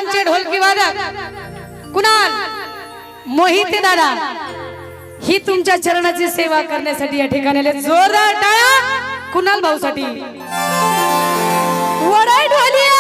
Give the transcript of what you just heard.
आमचे ढोलकी वादक कुणाल मोहिते दादा ही तुमच्या चरणाची सेवा करण्यासाठी या ठिकाणी आले। जोरदार टाळ्या कुणाल भाऊसाठी। वडाई ढोलिया